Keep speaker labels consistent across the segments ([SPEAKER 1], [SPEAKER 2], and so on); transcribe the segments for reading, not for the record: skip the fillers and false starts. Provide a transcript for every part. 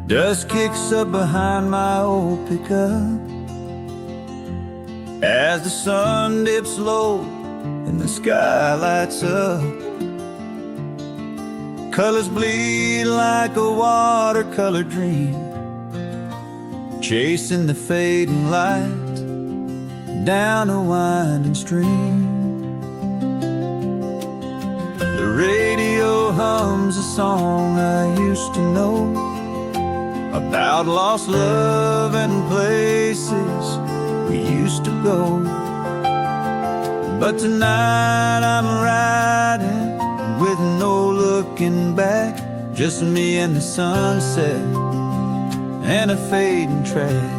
[SPEAKER 1] Dust kicks up behind my old pickup as the sun dips low and the sky lights up. Colors bleed like a watercolor dream, chasing the fading light down a winding stream. The radio hums a song I used to know about lost love and places we used to go. But tonight I'm riding with no looking back, just me and the sunset and a fading track.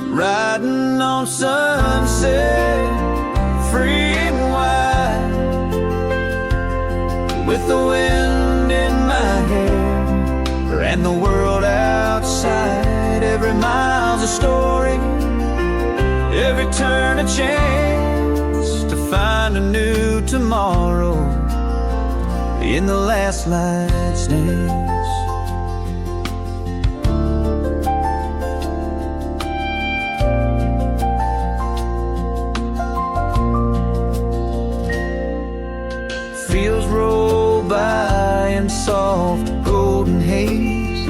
[SPEAKER 1] Riding on sunset, free and wide, with the wind in my hair and the world outside. Every mile's a story, every turn a chance to find a new tomorrow in the last light's dance. Fields roll by in soft golden haze,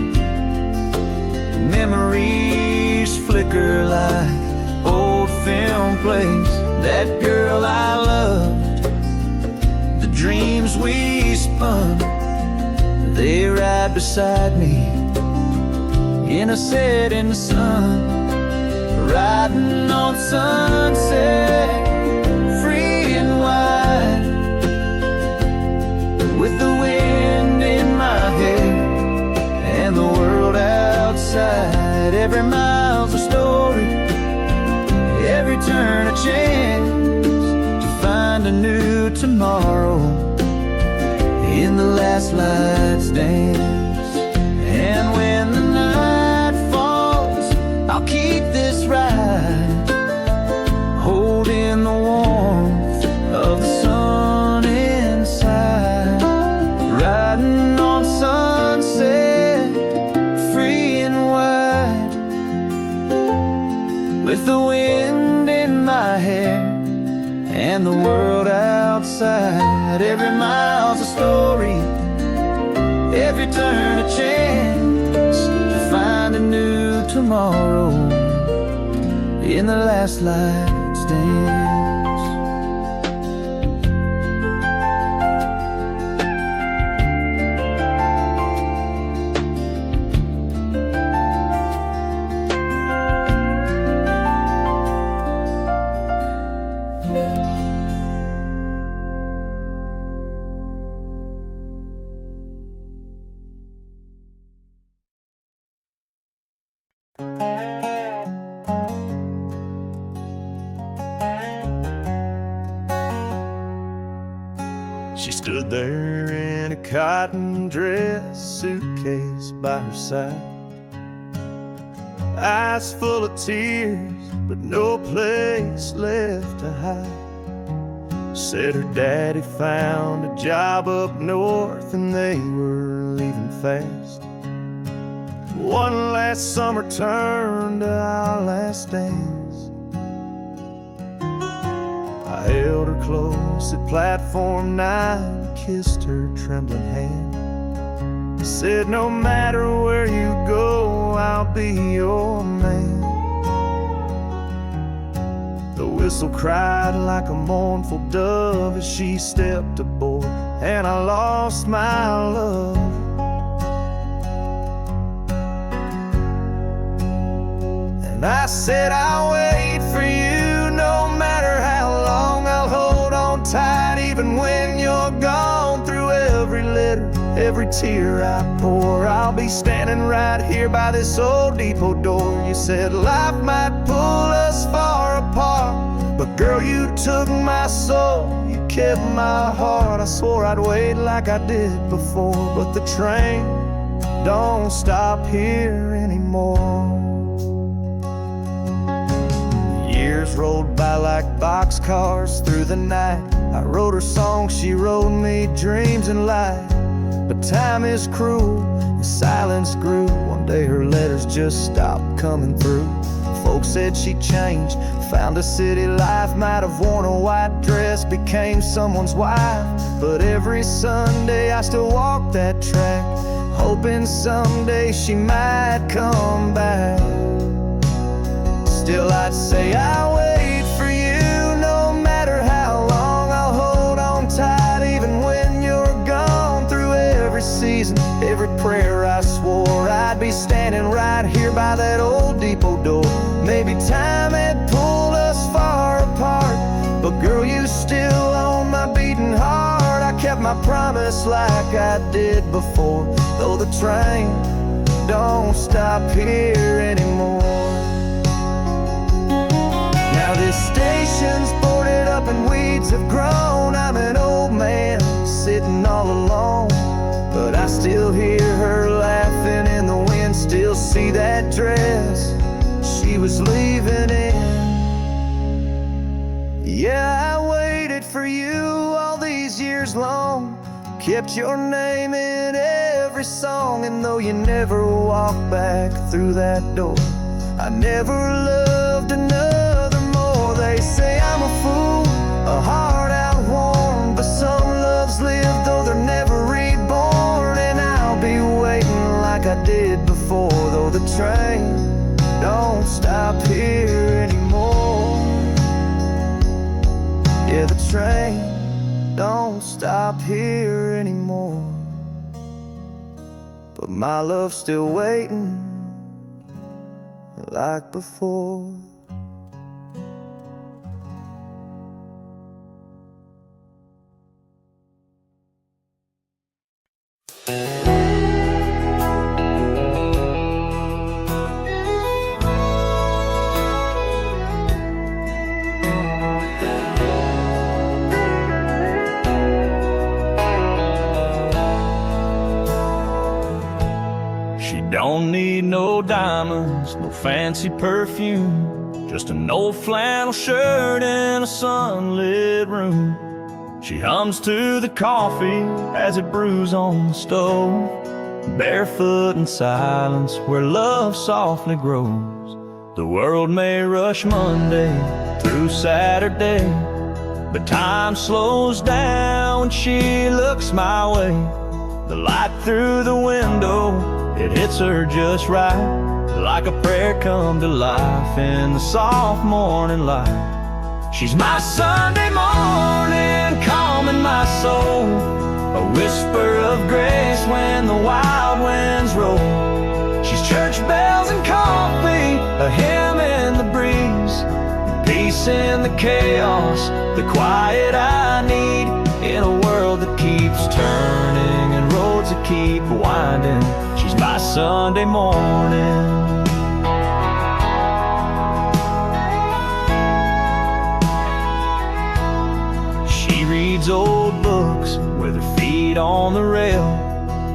[SPEAKER 1] memories flicker like old film plays. That girl I loved, the dreams we spun, they ride beside me in a setting sun. Riding on sunset, free and wide, with the wind in my hair and the world outside. Every mile's a story, every turn a chance to find a new tomorrow in the last light's dance. And when the night falls, I'll keep this ride, holding the warmth of the sun inside. Riding on sunset, free and wide, with the wind in my hair and the world outside. Every mile's a story, every turn a chance to find a new tomorrow in the last light's dance.
[SPEAKER 2] She stood there in a cotton dress, suitcase by her side, eyes full of tears, but no place left to hide. Said her daddy found a job up north and they were leaving fast. One last summer turned to our last dance. I held her close at platform 9, kissed her trembling hand. Said no matter where you go, I'll be your man. The whistle cried like a mournful dove as she stepped aboard, and I lost my love. And I said I'll wait for you no matter how long. I'll hold on tight even when you're gone. Through every letter, every tear I pour, I'll be standing right here by this old depot door. You said life might pull us far apart, but girl, you took my soul, you kept my heart. I swore I'd wait like I did before, but the train don't stop here anymore. Years rolled by like boxcars through the night. I wrote her songs, she wrote me dreams and light. but time is cruel, and silence grew. One day her letters just stopped coming through. Folks said she changed, found a city life, might have worn a white dress, became someone's wife. But every Sunday I still walk that track, hoping someday she might come back. Still I'd say I wait for you, no matter how long. I'll hold on tight even when you're gone. Through every season, every prayer, I swore I'd be standing right here by that old depot door. Maybe time had pulled us far apart, but girl, you still own my beating heart. I kept my promise like I did before, though the train don't stop here anymore. Now this station's boarded up and weeds have grown. I'm an old man sitting all alone, but I still hear her laughing in the wind, still see that dress she was leaving in. Yeah, I waited for you all these years long, kept your name in every song. And though you never walked back through that door, I never loved another more. They say I'm a fool, a heart outworn, but some loves live though they're never reborn. And I'll be waiting like I did before, though the train don't stop here anymore. Yeah, the train don't stop here anymore, but my love's still waiting like before.
[SPEAKER 1] Don't need no diamonds, no fancy perfume, just an old flannel shirt in a sunlit room. She hums to the coffee as it brews on the stove, barefoot in silence where love softly grows. The world may rush Monday through Saturday, but time slows down when she looks my way. The light through the window, it hits her just right, like a prayer come to life in the soft morning light. She's my Sunday morning, calming my soul, a whisper of grace when the wild winds roll. She's church bells and coffee, a hymn in the breeze, peace in the chaos, the quiet I need in a world that keeps turning and roads that keep winding. She's my Sunday morning. She reads old books with her feet on the rail,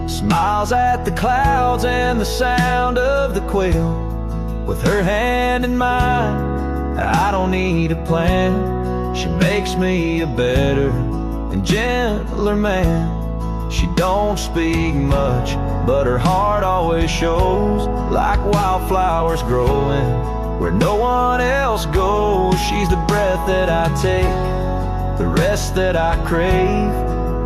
[SPEAKER 1] smiles at the clouds and the sound of the quail. With her hand in mine, I don't need a plan. She makes me a better and gentler man. She don't speak much, but her heart always shows, like wildflowers growing where no one else goes. She's the breath that I take, the rest that I crave,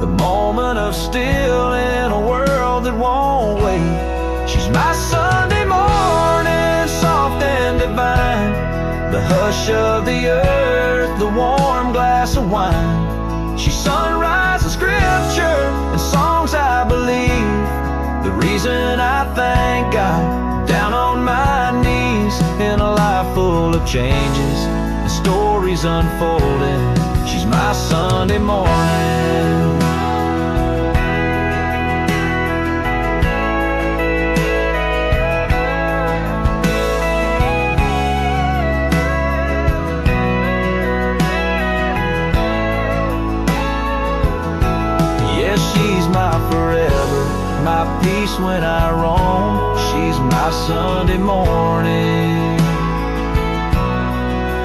[SPEAKER 1] the moment of still in a world that won't wait. She's my Sunday morning, soft and divine, the hush of the earth, the warm glass of wine. She's sunrise and scripture and songs I believe, the reason I thank God down on my knees. In a life full of changes and stories unfolding, she's my Sunday morning. She's my forever, my peace when I roam. She's my Sunday morning.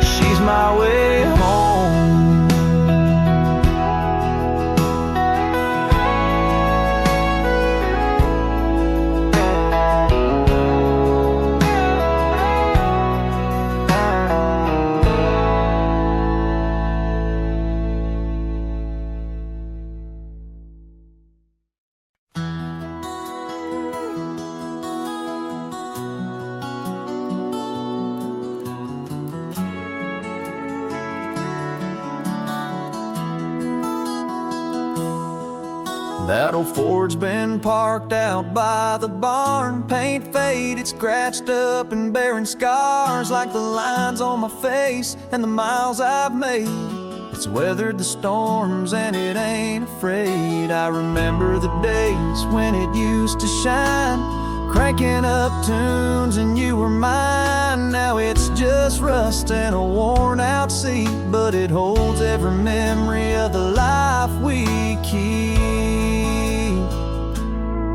[SPEAKER 1] She's my way home. That old Ford's been parked out by the barn, paint faded, scratched up and bearing scars like the lines on my face and the miles I've made. It's weathered the storms and it ain't afraid. I remember the days when it used to shine, cranking up tunes and you were mine. Now it's just rust and a worn out seat, but it holds every memory of the life we keep.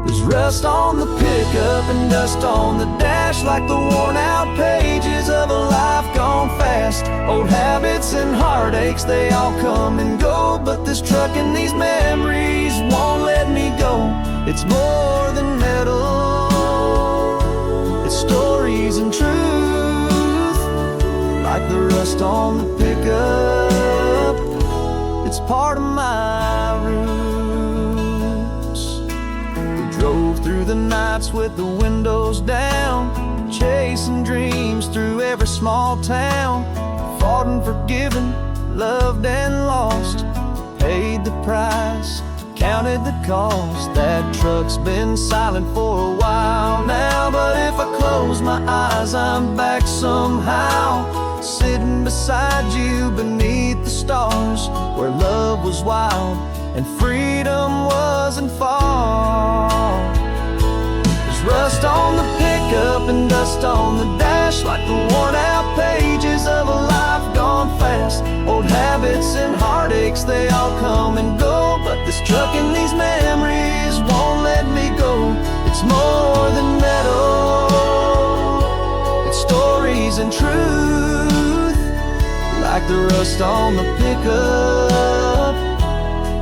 [SPEAKER 1] There's rust on the pickup and dust on the dash, like the worn out pages of a life gone fast. Old habits and heartaches, they all come and go, but this truck and these memories won't let me go. It's more than metal, it's stories and truth, like the rust on the pickup. It's part of my roots. We drove through the nights with the windows down, chasing dreams through every small town. Fought and forgiven, loved and lost, paid the price, counted the cost. That truck's been silent for a while now, but if I close my eyes, I'm back somehow, sitting beside you beneath the stars, where love was wild and freedom wasn't far. There's rust on the pickup and dust on the dash, like the worn out pages of a life gone fast. Old habits and heartaches, they all come and go, but this truck and these memories won't let me go. It's more than metal, it's stories and truth, like the rust on the pickup.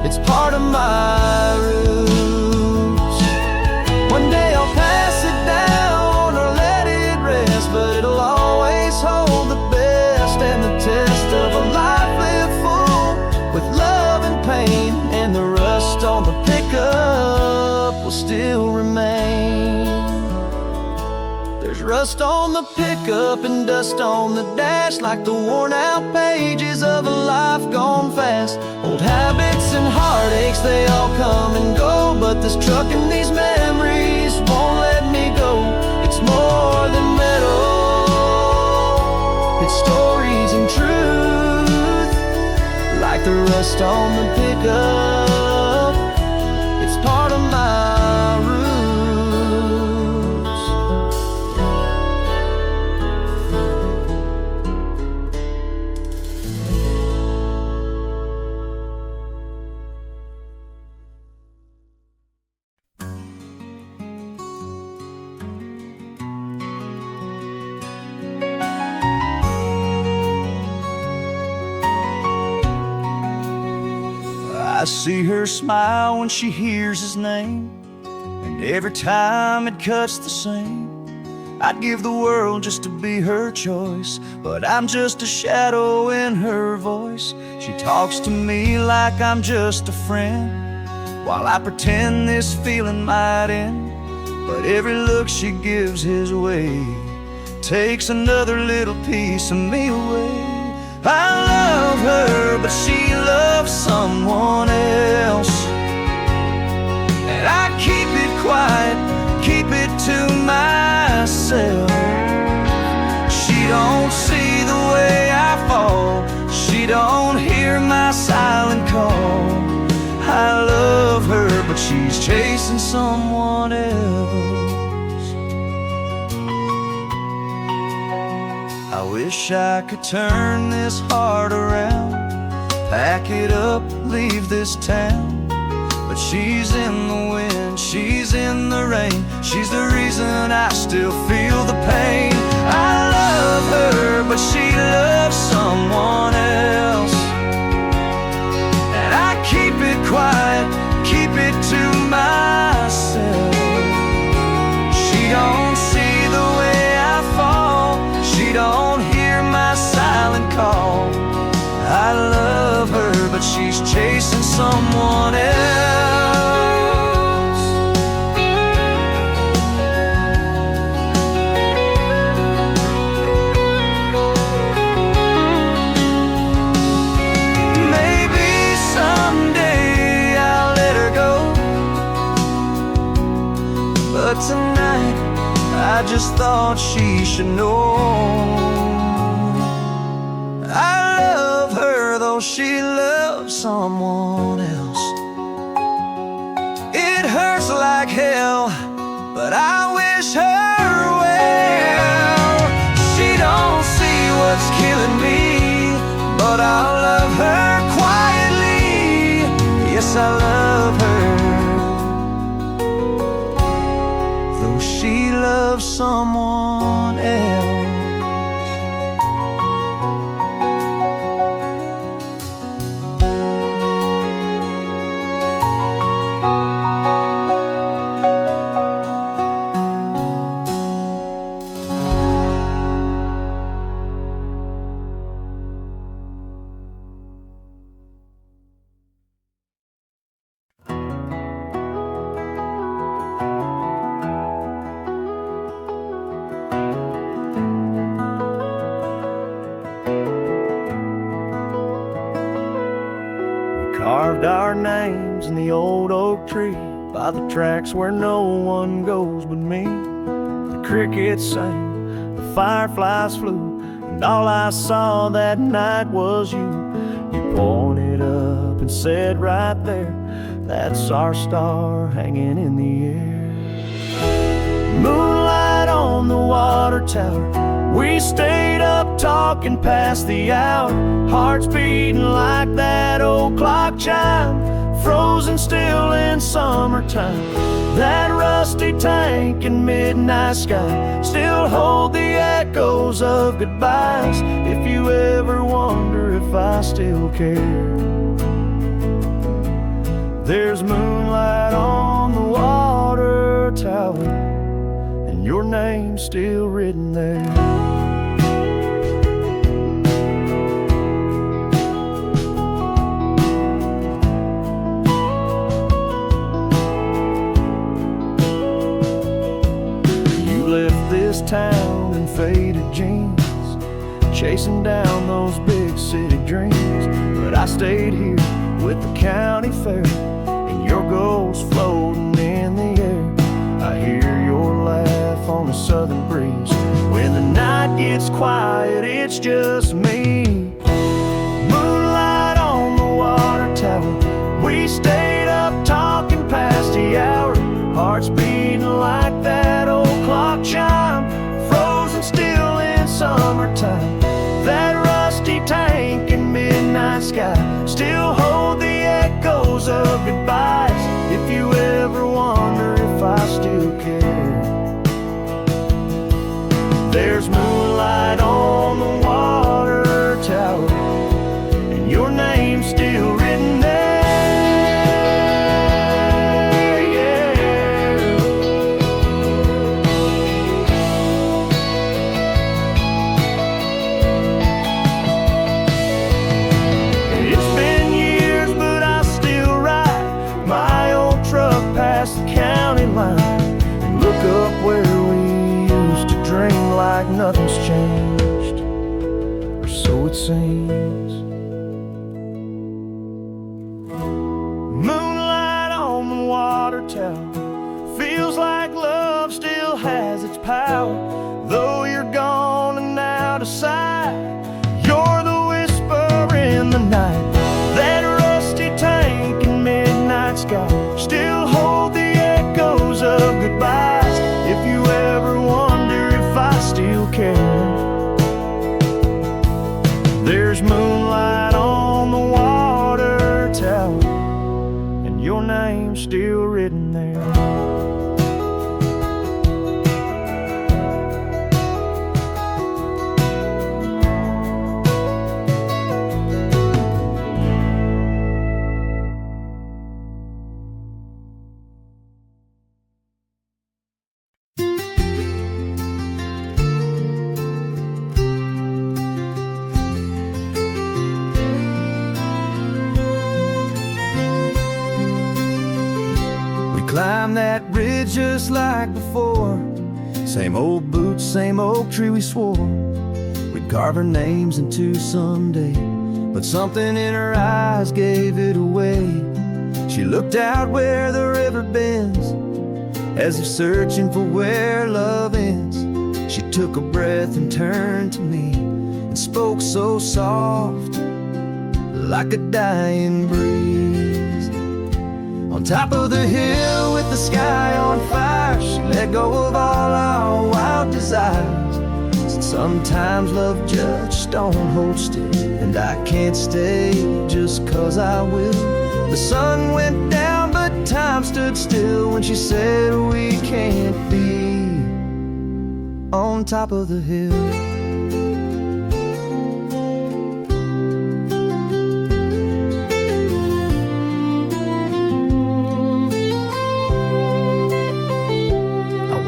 [SPEAKER 1] It's part of my roots. One day I'll pass it down or let it rest, but it'll always hold the best and the test of a life lived full with love and pain, and the rust on the pickup will still remain. There's rust on the pickup and dust on the dash, like the worn out pages of a life gone fast. Old habits and heartaches, they all come and go, but this truck and these memories won't let me go. It's more than metal, it's stories and truth, like the rust on the pickup. It's part of my roots. I see her smile when she hears his name, and every time it cuts the same. I'd give the world just to be her choice, but I'm just a shadow in her voice. She talks to me like I'm just a friend, while I pretend this feeling might end. But every look she gives his way takes another little piece of me away. I love her, but she loves someone else, and I keep it quiet, keep it to myself. She don't see the way I fall, she don't hear my silent call. I love her, but she's chasing someone else. I wish I could turn this heart around, pack it up, leave this town. But she's in the wind, she's in the rain, she's the reason I still feel the pain. I love her, but she loves someone else, and I keep it quiet, keep it to myself. She don't see the way I fall, she don't hear my silent call. I love her, but she's chasing someone else. Maybe someday I'll let her go, But tonight, I just thought she should know I love her, though she loves someone else. It hurts like hell, but I wish her well. She don't see what's killing me, but I'll love her quietly. Yes, I love her, though she loves someone else.
[SPEAKER 2] Carved our names in the old oak tree by the tracks where no one goes but me. The crickets sang, the fireflies flew, and all I saw that night was you. You pointed up and said right there, that's our star hanging in the air. Moonlight on the water tower, we stayed up talking past the hour, hearts beating like that old clock chime, frozen still in summertime. That rusty tank and midnight sky still hold the echoes of goodbyes. If you ever wonder if I still care, there's moonlight on the water tower, and your name's still written there. Town in faded jeans, chasing down those big city dreams, but I stayed here with the county fair and your ghost floating in the air. I hear your laugh on the southern breeze. When the night gets quiet, it's just me. Moonlight on the water tower, we stayed up talking past the hour, hearts beating like that old clock chime, frozen still in summertime. That rusty tank and midnight sky still hold the echoes of goodbyes. If you ever wonder if I still care, there's moonlight on the water tower, and your name's still written there. Like nothing's changed, or so it seems. Moonlight on the water tower, feels like love still has its power. Though you're gone and out of sight, you're the whisper in the night. That rusty tank and midnight sky still hold the echoes of goodbyes. If you ever wonder if I still care, there's moonlight on the water tower, and your name's still written there.
[SPEAKER 1] Climb that ridge just like before. Same old boots, same oak tree we swore we'd carve our names into someday. But something in her eyes gave it away. She looked out where the river bends,
[SPEAKER 2] As if searching for where love ends, she took a breath and turned to me and spoke so soft, like a dying breeze. On top of the hill with the sky on fire, she let go of all our wild desires. Said sometimes love just don't hold still, and I can't stay just 'cause I will. The sun went down but time stood still when she said we can't be on top of the hill.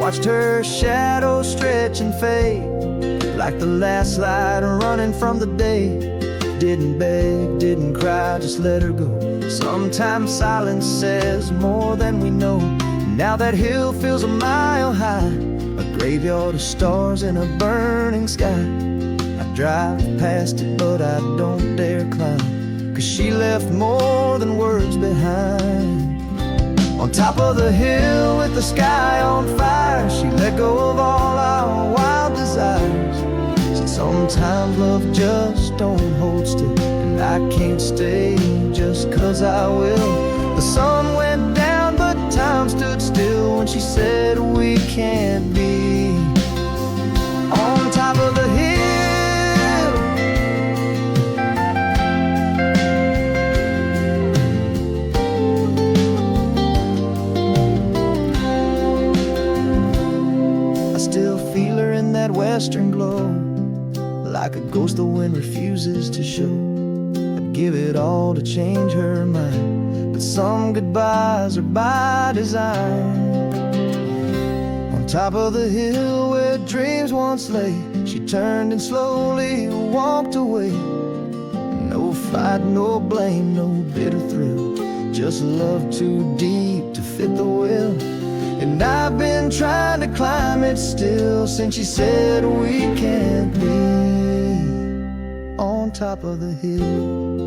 [SPEAKER 2] Watched her shadow stretch and fade like the last light running from the day. Didn't beg, didn't cry, just let her go. Sometimes silence says more than we know. Now that hill feels a mile high, a graveyard of stars in a burning sky. I drive past it but I don't dare climb, 'cause she left more than words behind. On top of the hill with the sky on fire, she let go of all our wild desires. Said sometimes love just don't hold still, and I can't stay just 'cause I will. The sun went down but time stood still when she said we can't be on top of the hill. Western glow, like a ghost the wind refuses to show. I'd give it all to change her mind, but some goodbyes are by design. On top of the hill where dreams once lay, she turned and slowly walked away. No fight, no blame, no bitter thrill, just love too deep to fit the will. And I've been trying to climb it still since she said we can't be on top of the hill.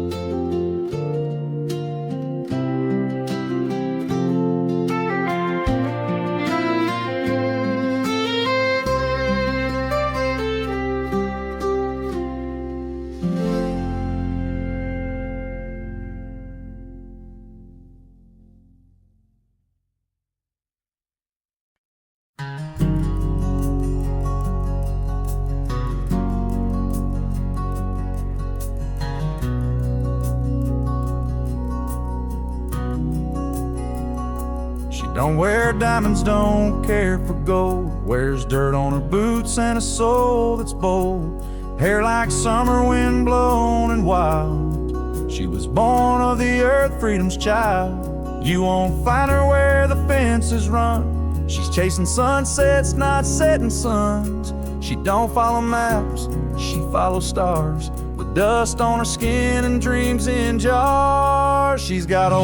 [SPEAKER 1] Don't wear diamonds, don't care for gold. Wears dirt on her boots and a soul that's bold. Hair like summer wind blown and wild. She was born of the earth, freedom's child. You won't find her where the fences run. She's chasing sunsets, not setting suns. She don't follow maps, she follows stars. With dust on her skin and dreams in jars. She's got a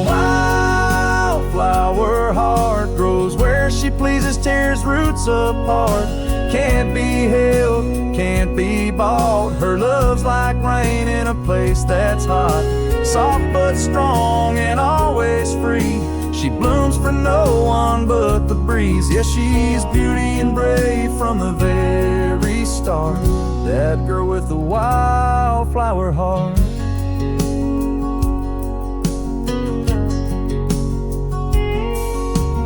[SPEAKER 1] wildflower heart, grows where she pleases, tears roots apart. Can't be held, can't be bought. Her love's like rain in a place that's hot. Soft but strong and always free. She blooms for no one but the breeze. Yes, she's beauty and brave from the very start. That girl with the wildflower heart.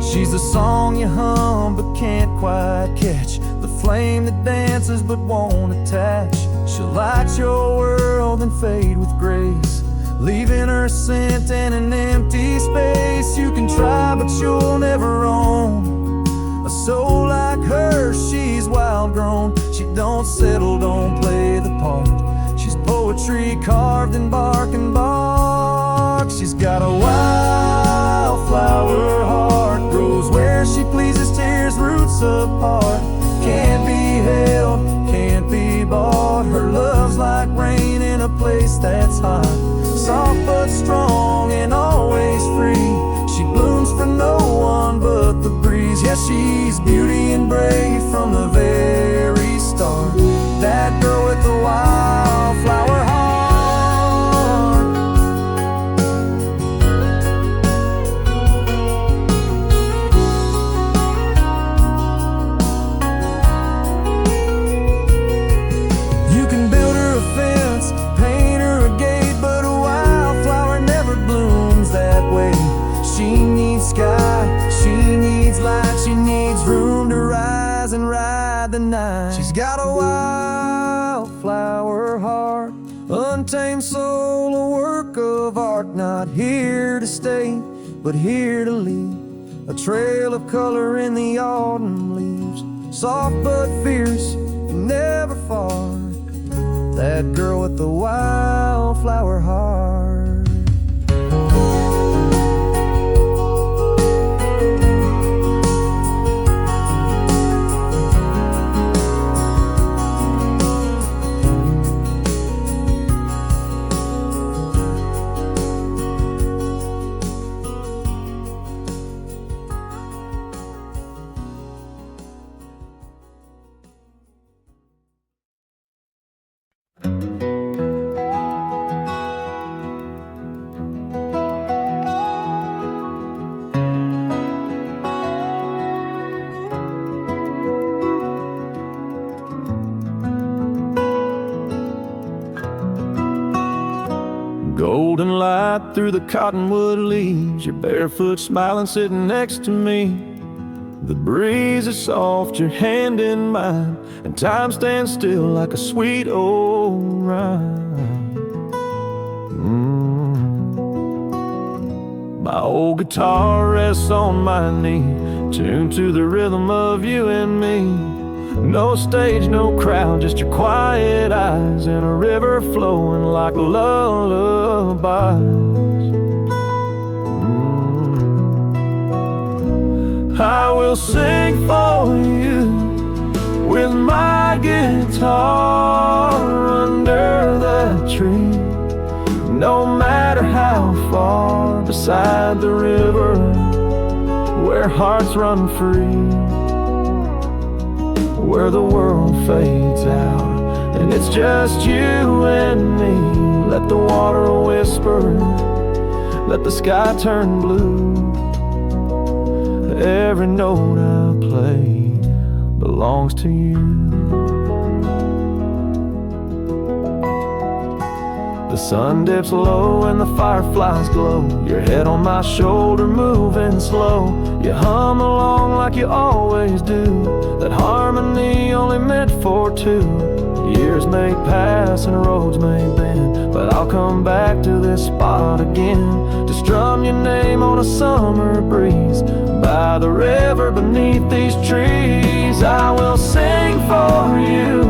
[SPEAKER 1] She's the song you hum but can't quite catch, the flame that dances but won't attach. She'll light your world and fade with grace, leaving her scent in an empty space. You can try but you'll never own a soul like her. She's wild grown, she don't settle, don't play the part. She's poetry carved in bark and bark. She's got a wildflower heart, grows where she pleases, tears roots apart. Can't be held, can't be bought. Her love's like rain in a place that's hot. Soft but strong and always free. She blooms for no one but the breeze. Yes, she's beauty and brave from the very start. That girl with the wildflower heart.
[SPEAKER 2] the night. She's got a wildflower heart, untamed soul, a work of art, not here to stay, but here to leave. A trail of color in the autumn leaves, soft but fierce, never far. That girl with the wildflower heart.
[SPEAKER 1] Golden light through the cottonwood leaves, you're barefoot smiling sitting next to me. The breeze is soft, your hand in mine, and time stands still like a sweet old rhyme. My old guitar rests on my knee, tuned to the rhythm of you and me. No stage, no crowd, just your quiet eyes and a river flowing like lullabies. I will sing for you with my guitar under the tree, no matter how far, beside the river where hearts run free, where the world fades out and it's just you and me. Let the water whisper, let the sky turn blue. Every note I play belongs to you. The sun dips low and the fireflies glow, your head on my shoulder moving slow. You hum along like you always do, that harmony only meant for two. Years may pass and roads may bend, but I'll come back to this spot again, to strum your name on a summer breeze, by the river beneath these trees. I will sing for you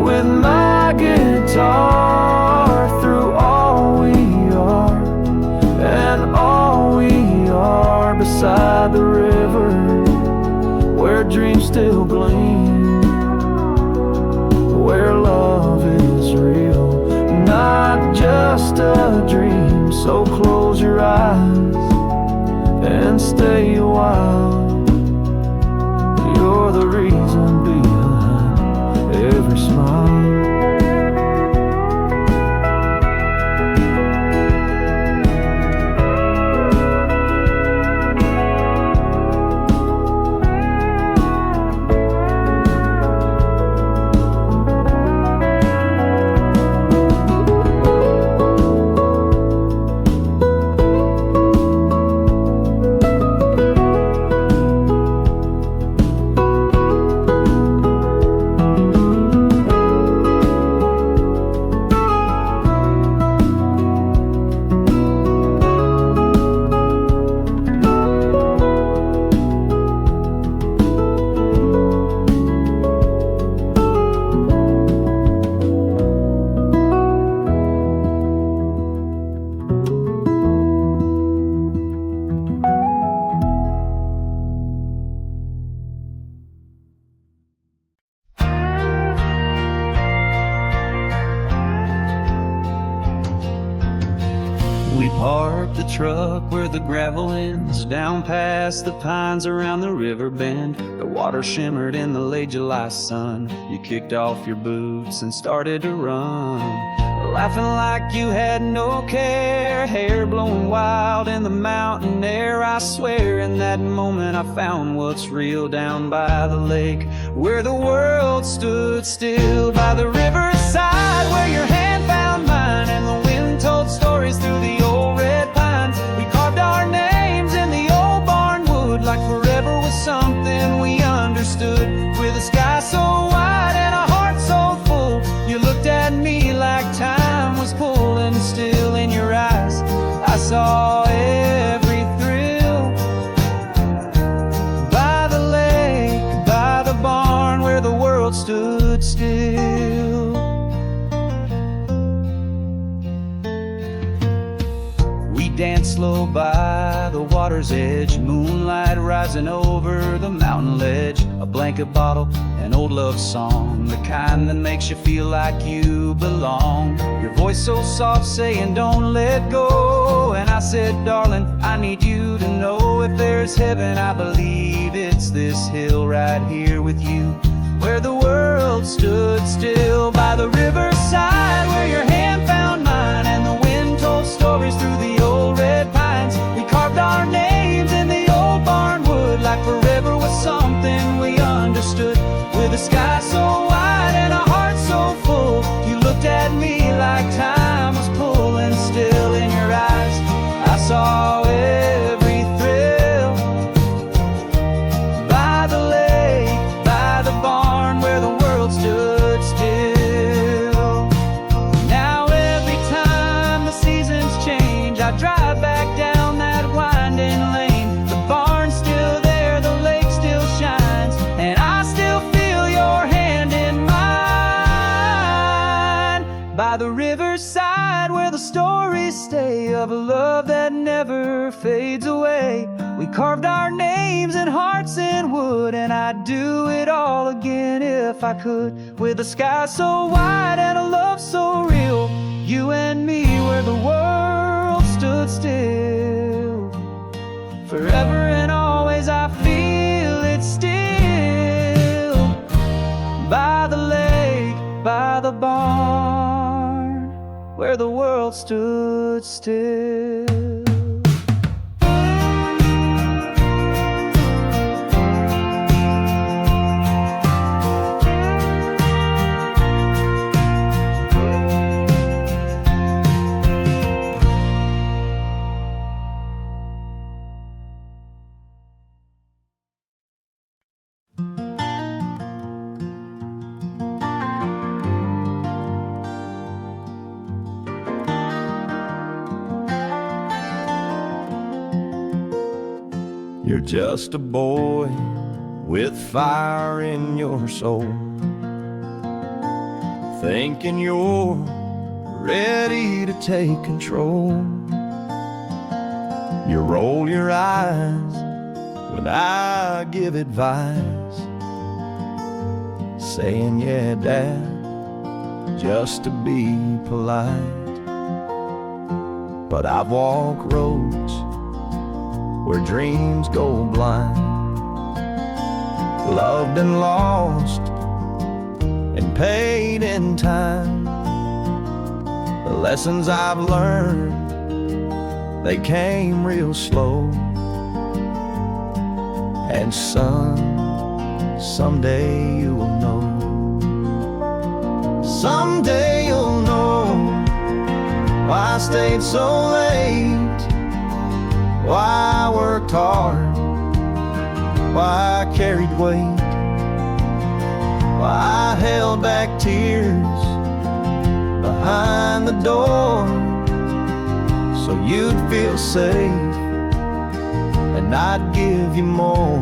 [SPEAKER 1] with my guitar through all we are and all we are, beside the river where dreams still gleam, where love is real, not just a dream. So close your eyes and stay a while. You're the reason behind every smile.
[SPEAKER 3] We parked the truck where the gravel ends, down past the pines around the river bend. The water shimmered in the late July sun. You kicked off your boots and started to run, laughing like you had no care, hair blowing wild in the mountain air. I swear in that moment I found what's real, down by the lake where the world stood still, by the riverside where your hand found mine and the wind told stories through the old red pines. We carved our names in the old barn wood like forever was something we understood, with the sky slow by the water's edge, moonlight rising over the mountain ledge. A blanket bottle, an old love song, the kind that makes you feel like you belong. Your voice so soft saying don't let go. And I said, darling, I need you to know, if there's heaven, I believe it's this hill right here with you, where the world stood still. By the riverside where your hand found mine, and the wind told stories through the old red pines. We carved our names in the old barn wood, like forever was something we understood. With a sky so wide and a heart so full, you looked at me like time was pulling still. In your eyes I saw every thrill. By the lake, by the barn where the world stood still. Now every time the seasons change, I drive back down that winding lane. The barn's still there, the lake still shines, and I still feel your hand in mine. By the riverside where the stories stay of a love that never fades away, we carved our names and hearts in wood, and I'd do it all again if I could. With a sky so wide and a love so real, you and me where the world stood still. Forever and always I feel it still. By the lake, by the barn where the world stood still.
[SPEAKER 2] You're just a boy with fire in your soul, thinking you're ready to take control. You roll your eyes when I give advice, saying, yeah, Dad, just to be polite. But I've walked roads where dreams go blind, loved and lost and paid in time. The lessons I've learned, they came real slow. And son, someday you will know. Someday you'll know why I stayed so late, why I worked hard, why I carried weight, why I held back tears behind the door, so you'd feel safe and I'd give you more.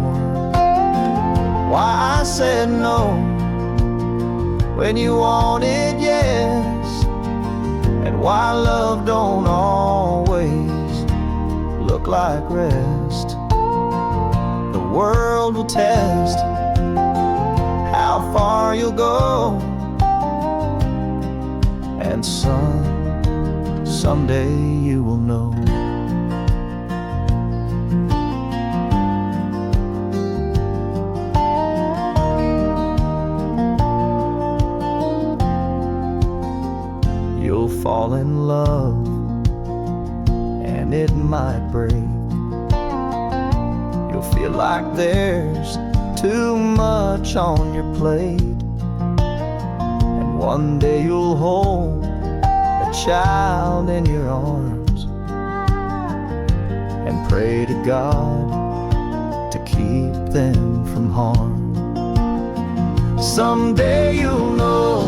[SPEAKER 2] Why I said no when you wanted yes, and why love don't always look like rest. The world will test how far you'll go, and son, someday you will know. You'll fall in love and it might break. You'll feel like there's too much on your plate, and one day you'll hold a child in your arms and pray to God to keep them from harm. Someday you'll know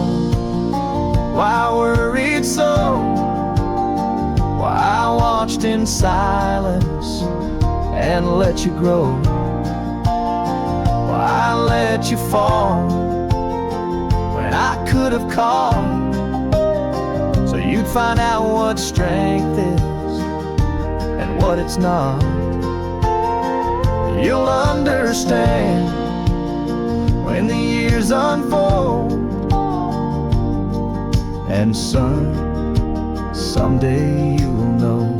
[SPEAKER 2] why I worried so, why I watched in silence and let you grow, why I let you fall when I could have called, so you'd find out what strength is and what it's not. You'll understand when the years unfold. And son, someday you will know.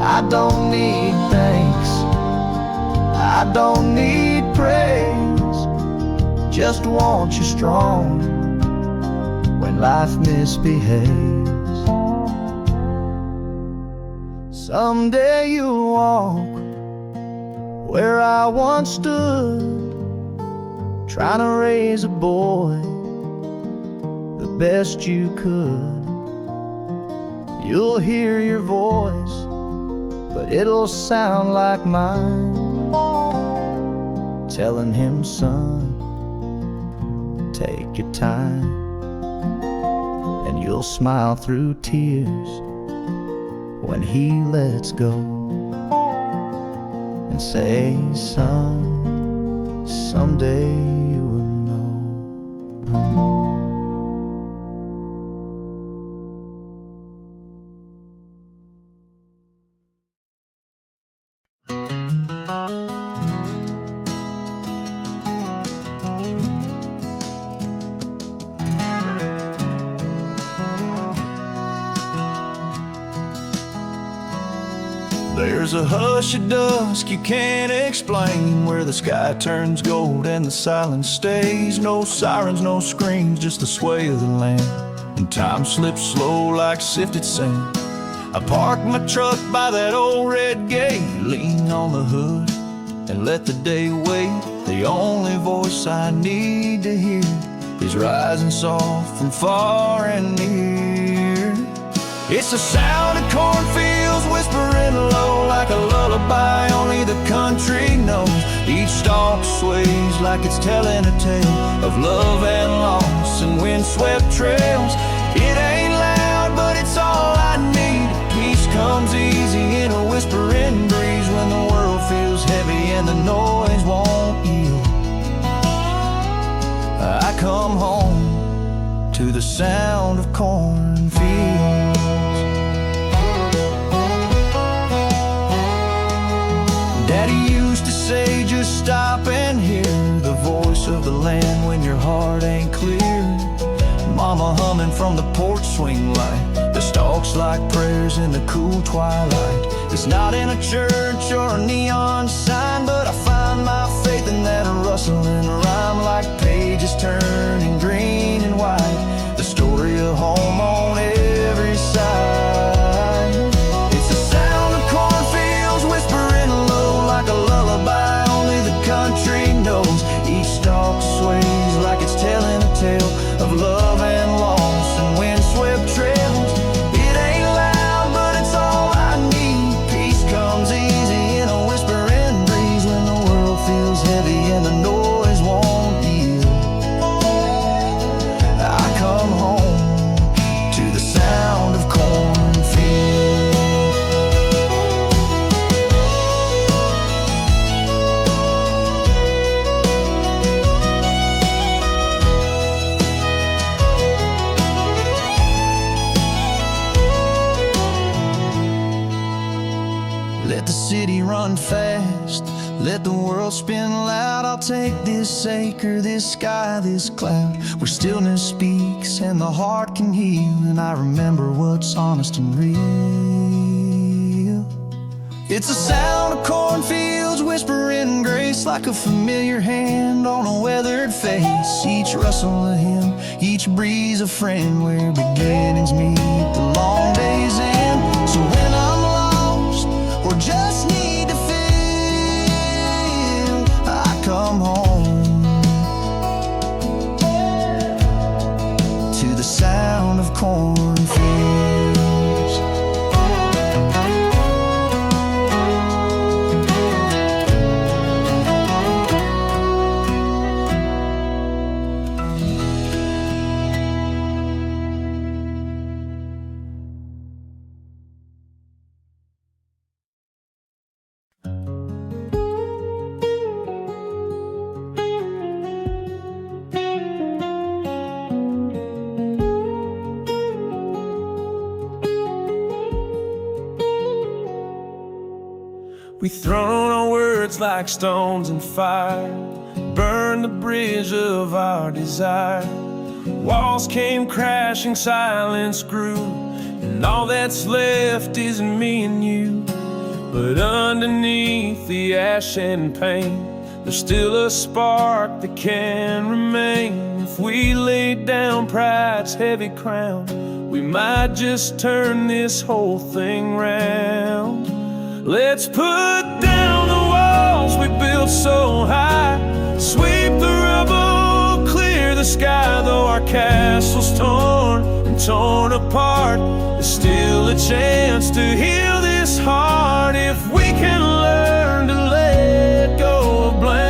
[SPEAKER 2] I don't need thanks, I don't need praise, just want you strong when life misbehaves. Someday you'll walk where I once stood, trying to raise a boy the best you could. You'll hear your voice, but it'll sound like mine, telling him, son, take your time. And you'll smile through tears when he lets go, and say, son, someday you will know.
[SPEAKER 1] There's a hush of dusk you can't explain, where the sky turns gold and the silence stays. No sirens, no screams, just the sway of the land, and time slips slow like sifted sand. I park my truck by that old red gate, lean on the hood and let the day wait. The only voice I need to hear is rising soft from far and near. It's the sound of cornfields whispering low, like a lullaby only the country knows. Each stalk sways like it's telling a tale of love and loss and windswept trails. It ain't loud, but it's all I need. Peace comes easy in a whispering breeze, when the world feels heavy and the noise won't yield. I come home to the sound of cornfields. Daddy used to say, just stop and hear the voice of the land when your heart ain't clear. Mama humming from the porch swing light, the stalks like prayers in the cool twilight. It's not in a church or a neon sign, but I find my faith in that rustling rhyme, like pages turning green and white, the story of home on every side. It's the sound of cornfields whispering low, like a lullaby only the country knows. Each stalk sways like it's telling a tale of love and loss and windswept trails. It ain't loud, but it's all I need. Peace comes easy in a whispering breeze, when the world feels heavy and the noise won't yield. I come home to the sound of cornfields. Let the city run fast, let the world spin loud. I'll take this acre, this sky, this cloud, where stillness speaks and the heart can heal, and I remember what's honest and real. It's the sound of cornfields whispering grace, like a familiar hand on a weathered face. Each rustle a hymn, each breeze a friend, where beginnings meet the long day's end. So when I'm lost or just need to feel, I come home to the sound of cornfields.
[SPEAKER 2] thrown our words like stones in fire, burned the bridge of our desire. Walls came crashing, silence grew, and all that's left is me and you. But underneath the ash and pain, there's still a spark that can remain. If we laid down pride's heavy crown, we might just turn this whole thing round. Let's put down the walls we built so high, sweep the rubble, clear the sky. Though our castle's torn and torn apart, there's still a chance to heal this heart. If we can learn to let go of blame,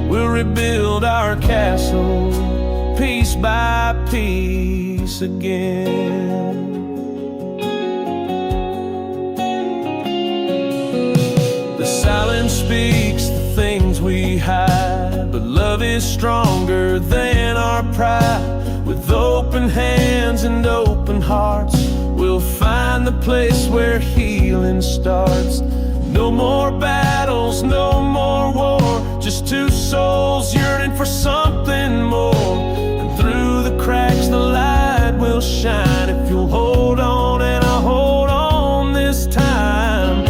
[SPEAKER 2] we'll rebuild our castle piece by piece again. The silence speaks the things we hide, but love is stronger than our pride. With open hands and open hearts, we'll find the place where healing starts. No more battles, no more war, just two souls yearning for something more. And through the cracks the light will shine, if you'll hold on and I'll hold on this time.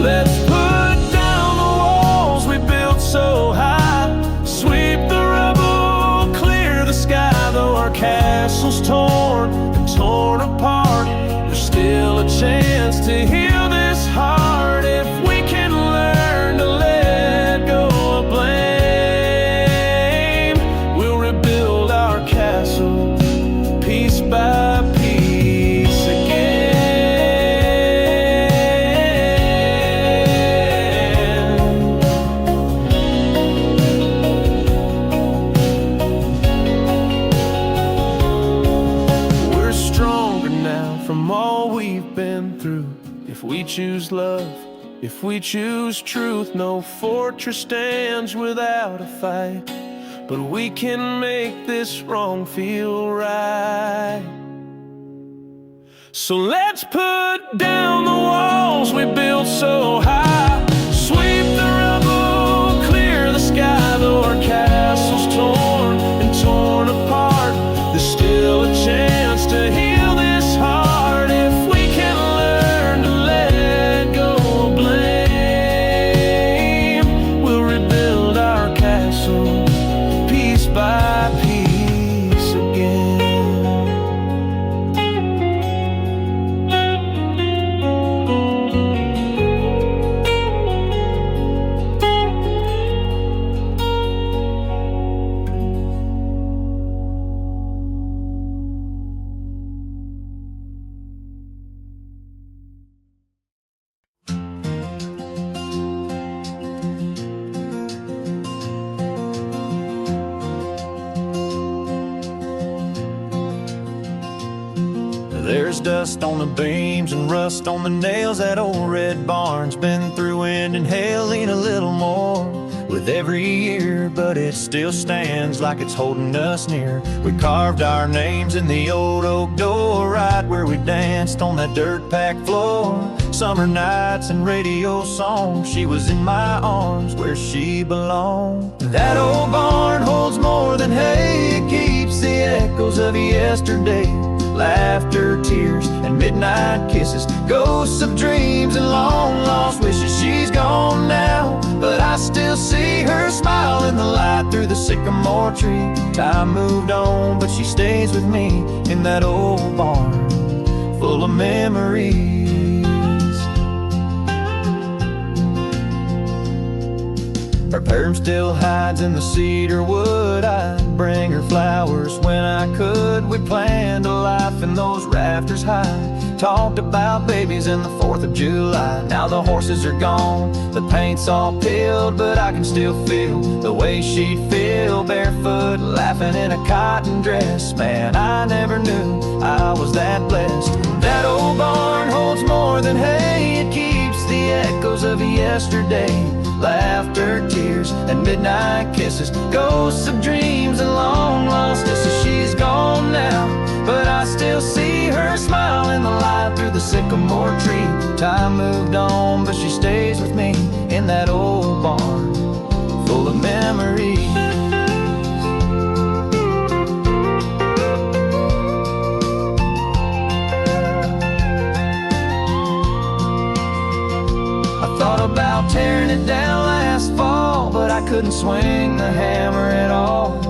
[SPEAKER 2] Let's put down the walls we built so high, sweep the rubble, clear the sky. Though our castle's torn and torn apart, there's still a chance to heal this heart. If we can learn to let go of blame, we'll rebuild our castle piece by piece again. We're stronger now from all we've been through. If we choose love, if we choose truth, no fortress stands without a fight. But we can make this wrong feel right. So let's put down the walls we built so high, sweep the rubble, clear the sky. Though our castle's torn and torn apart, there's still a chance to heal this heart. If we can learn to let go of blame, we'll rebuild our castle piece by piece again.
[SPEAKER 1] There's dust on the beams and rust on the nails. That old red barn's been through wind and hail, lean a little more with every year, but it still stands like it's holding us near. We carved our names in the old oak door, right where we danced on that dirt-packed floor. Summer nights and radio songs, she was in my arms where she belonged. That old barn holds more than hay, it keeps the echoes of yesterday. Laughter, tears, and midnight kisses, ghosts of dreams and long lost wishes. She's gone now, but I still see her smile in the light through the sycamore tree. Time moved on, but she stays with me in that old barn full of memories. Her perm still hides in the cedar wood. I'd bring her flowers when I could. We planned a life in those rafters high, talked about babies and the 4th of July. Now the horses are gone, the paint's all peeled, but I can still feel the way she'd feel, barefoot, laughing in a cotton dress. Man, I never knew I was that blessed. That old barn holds more than hay, it keeps the echoes of yesterday. Laughter, tears, and midnight kisses, ghosts of dreams and long lost kisses. She's gone now, but I
[SPEAKER 3] still see her smile in the light through the sycamore tree. Time moved on, but she stays with me in that old barn full of memories. I thought about tearing it down last fall, but I couldn't swing the hammer at all.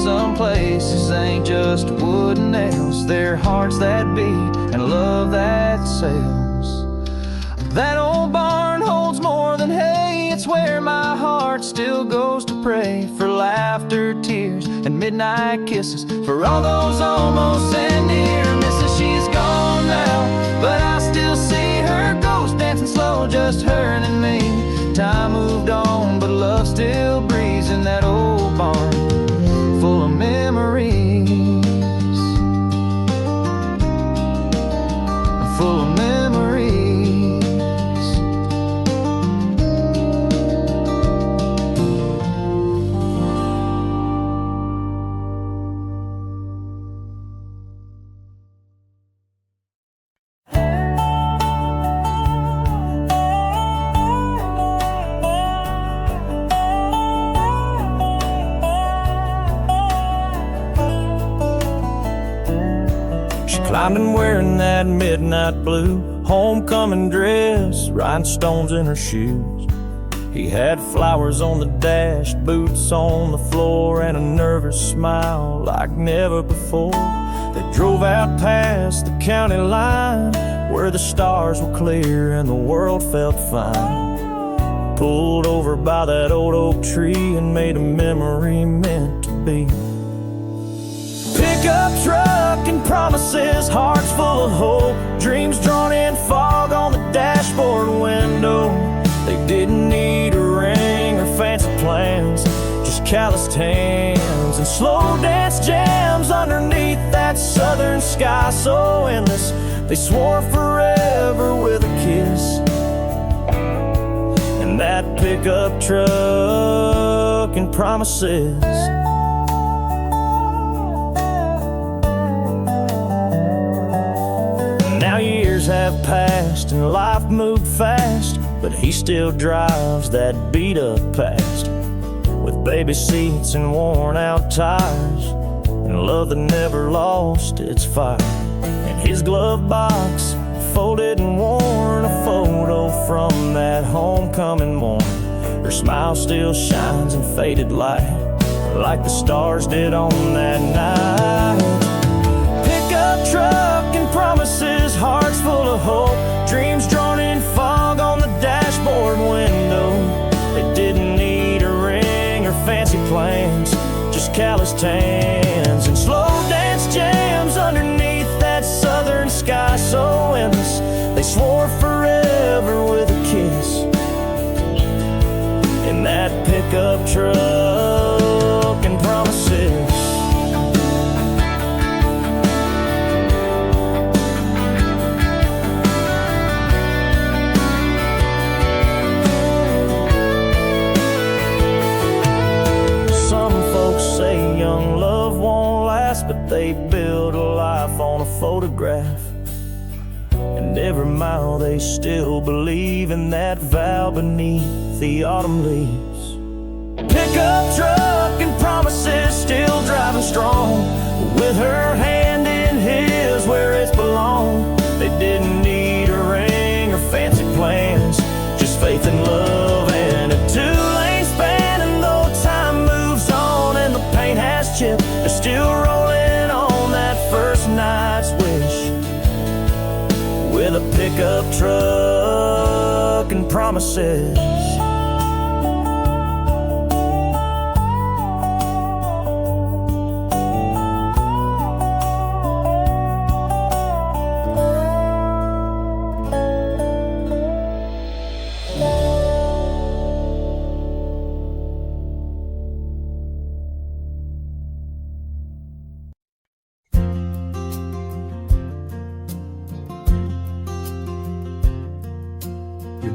[SPEAKER 3] Some places ain't just wood and nails, they're hearts that beat and love that sells. That old barn holds more than hay, it's where my heart still goes to pray for laughter, tears, and midnight kisses, for all those almost and near misses. She's gone now, but I still see her ghost dancing slow, just her and me. Time moved on, but love still breathes in that old barn full of memories, full of memories.
[SPEAKER 2] Climbed in wearing that midnight blue homecoming dress, rhinestones in her shoes. He had flowers on the dash, boots on the floor, and a nervous smile like never before. They drove out past the county line where the stars were clear and the world felt fine. Pulled over by that old oak tree and made a memory meant to be. Pickup truck and promises, hearts full of hope, dreams drawn in fog on the dashboard window. They didn't need a ring or fancy plans, just calloused hands and slow dance jams underneath that southern sky so endless. They swore forever with a kiss. And that pickup truck and promises. Now years have passed and life moved fast, but he still drives that beat-up past with baby seats and worn-out tires and love that never lost its fire. In his glove box, folded and worn, a photo from that homecoming morning. Her smile still shines in faded light like the stars did on that night. Pickup truck and promises, hearts full of hope, dreams drawn in fog on the dashboard window. They didn't need a ring or fancy plans, just calloused hands and slow dance jams underneath that southern sky so endless. They swore forever with a kiss. In that pickup truck and promises. Say young love won't last, but they build a life on a photograph. And every mile they still believe in that vow beneath the autumn leaves. Pickup truck and promises, still driving strong, with her hand in his where it belonged. They didn't need a ring or fancy plans, just faith and love and a two-lane span. And though time moves on and the paint has chipped, they're still rolling on that first night's wish, with a pickup truck and promises.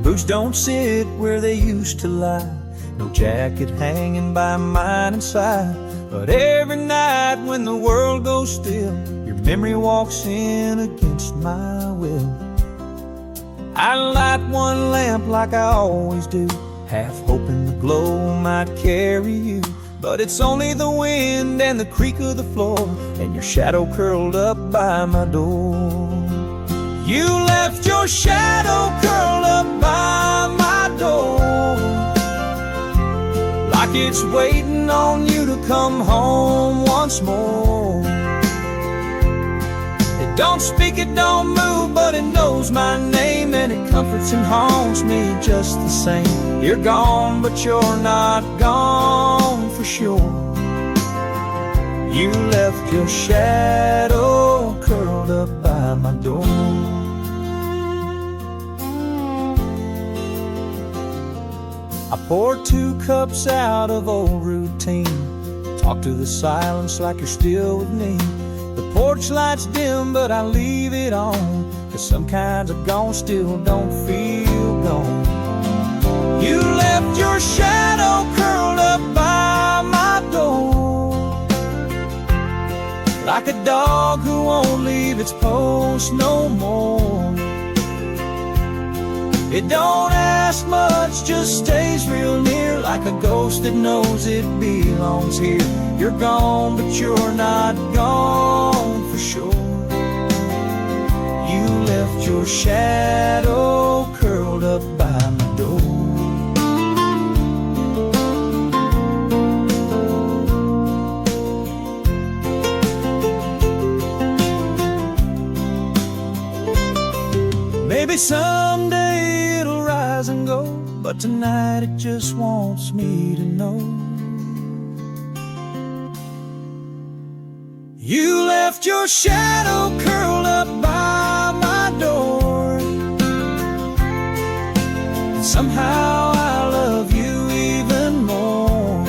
[SPEAKER 1] Boots don't sit where they used to lie, no jacket hanging by mine inside. But every night when the world goes still, your memory walks in against my will. I light one lamp like I always do, half hoping the glow might carry you. But it's only the wind and the creak of the floor, and your shadow curled up by my door. You left your shadow curled up by my door, like it's waiting on you to come home once more. It don't speak, it don't move, but it knows my name, and it comforts and haunts me just the same. You're gone, but you're not gone for sure. You left your shadow curled up by my door. I poured 2 cups out of old routine, talk to the silence like you're still with me. The porch light's dim, but I leave it on, 'cause some kinds of gone still don't feel gone. You left your shadow curled up by my door, like a dog who won't leave its post no more. It don't ask much, just stays real near, like a ghost that knows it belongs here. You're gone, but you're not gone for sure. You left your shadow curled up by my door. Maybe someday it'll rise and go, but tonight it just wants me to know. You left your shadow curled up by my door, and somehow I love you even more.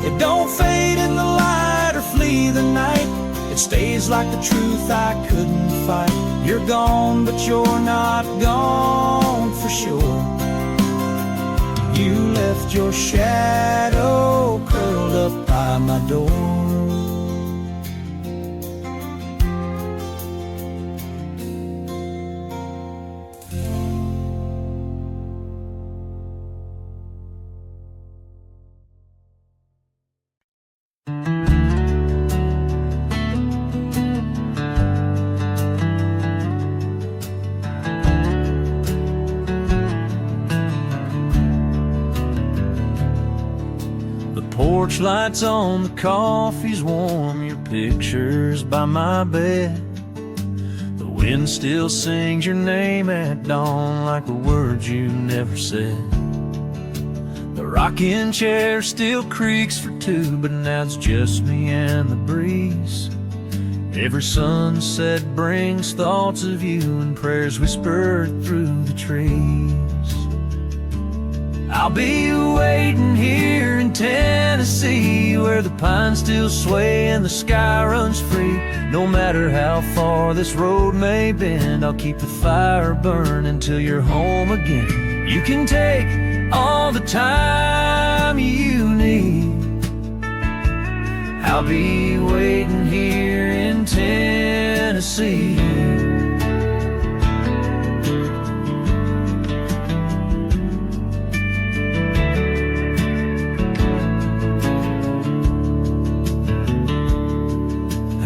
[SPEAKER 1] It don't fade in the light or flee the night, it stays like the truth I couldn't fight. You're gone, but you're not gone for sure. You left your shadow curled up by my door. Porch lights on, the coffee's warm, your picture's by my bed. The wind still sings your name at dawn like the words you never said. The rocking chair still creaks for 2, but now it's just me and the breeze. Every sunset brings thoughts of you and prayers whispered through the trees. I'll be waiting here in Tennessee, where the pines still sway and the sky runs free. No matter how far this road may bend, I'll keep the fire burning till you're home again. You can take all the time you need. I'll be waiting here in Tennessee.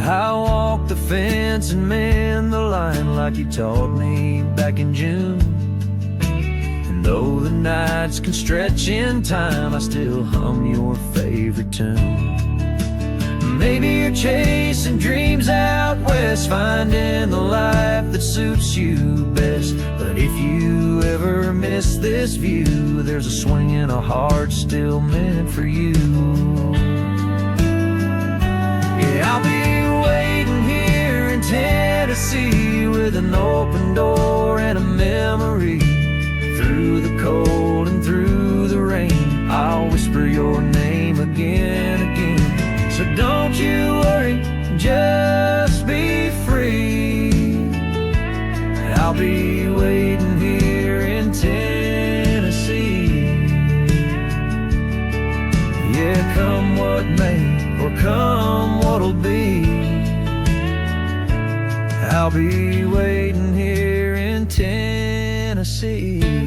[SPEAKER 1] I walk the fence and mend the line like you taught me back in June. And though the nights can stretch in time, I still hum your favorite tune. Maybe you're chasing dreams out west, finding the life that suits you best. But if you ever miss this view, there's a swing in a heart still meant for you. Yeah, I'll be waiting here in Tennessee with an open door and a memory. Through the cold and through the rain, I'll whisper your name again, again. So don't you worry, just be free. I'll be waiting here in Tennessee. Yeah, come what may, or come what'll be. I'll be waiting here in Tennessee.